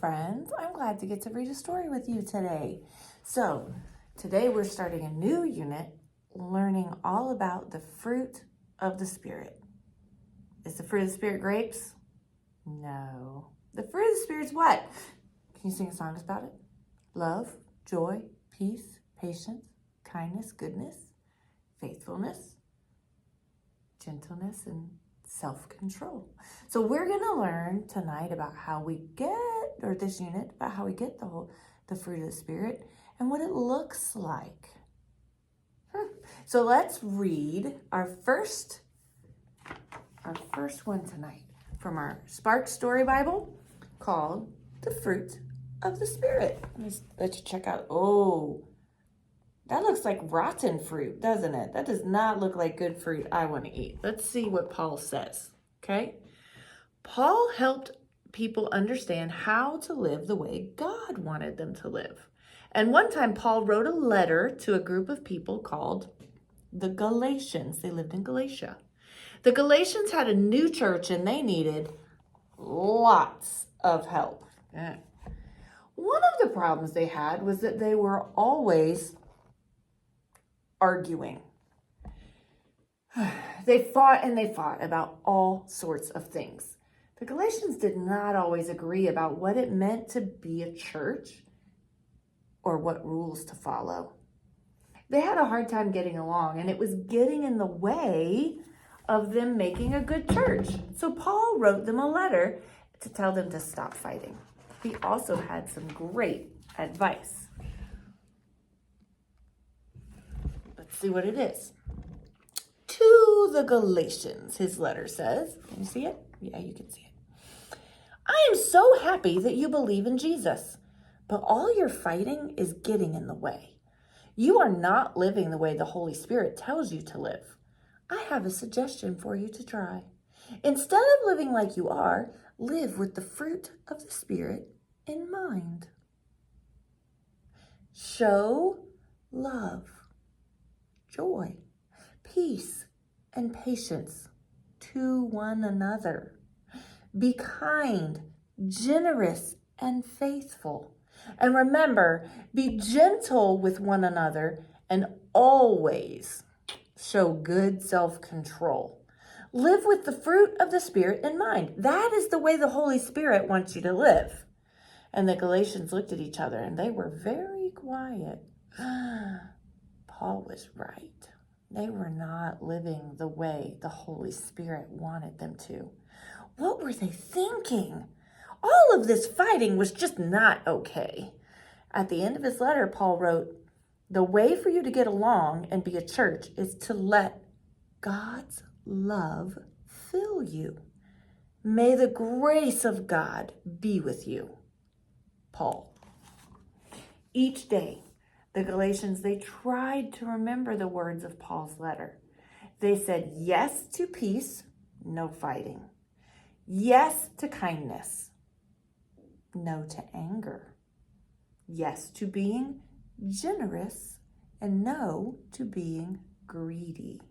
friends. I'm glad to get to read a story with you today. So, today we're starting a new unit, learning all about the fruit of the Spirit. Is the fruit of the Spirit grapes? No. The fruit of the Spirit's what? Can you sing a song about it? Love, joy, peace, patience, kindness, goodness, faithfulness, gentleness, and self-control. So we're going to learn tonight about how we get, or this unit, about how we get the fruit of the Spirit and what it looks like. So let's read our first one tonight from our Spark Story Bible called The Fruit of the Spirit. Let you check out. Oh, that looks like rotten fruit, doesn't it? That does not look like good fruit I want to eat. Let's see what Paul says, okay? Paul helped people understand how to live the way God wanted them to live. And one time, Paul wrote a letter to a group of people called the Galatians. They lived in Galatia. The Galatians had a new church and they needed lots of help. One of the problems they had was that they were always arguing. They fought about all sorts of things. The Galatians did not always agree about what it meant to be a church or what rules to follow. They had a hard time getting along, and it was getting in the way of them making a good church. So Paul wrote them a letter to tell them to stop fighting. He also had some great advice. Let's see what it is. To the Galatians, his letter says. Can you see it? Yeah, you can see it. I am so happy that you believe in Jesus, but all your fighting is getting in the way. You are not living the way the Holy Spirit tells you to live. I have a suggestion for you to try. Instead of living like you are, live with the fruit of the Spirit in mind. Show love, joy, peace, and patience to one another. Be kind, generous, and faithful. And remember, be gentle with one another and always show good self-control. Live with the fruit of the Spirit in mind. That is the way the Holy Spirit wants you to live. And the Galatians looked at each other and they were very quiet. Paul was right. They were not living the way the Holy Spirit wanted them to. What were they thinking? All of this fighting was just not okay. At the end of his letter, Paul wrote, the way for you to get along and be a church is to let God's love fill you. May the grace of God be with you. Paul. Each day, the Galatians, they tried to remember the words of Paul's letter. They said yes to peace, no fighting. Yes to kindness, no to anger. Yes to being generous, and no to being greedy.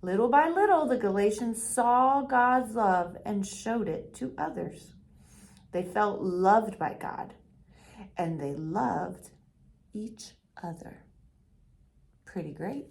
Little by little, the Galatians saw God's love and showed it to others. They felt loved by God, and they loved each other. Pretty great.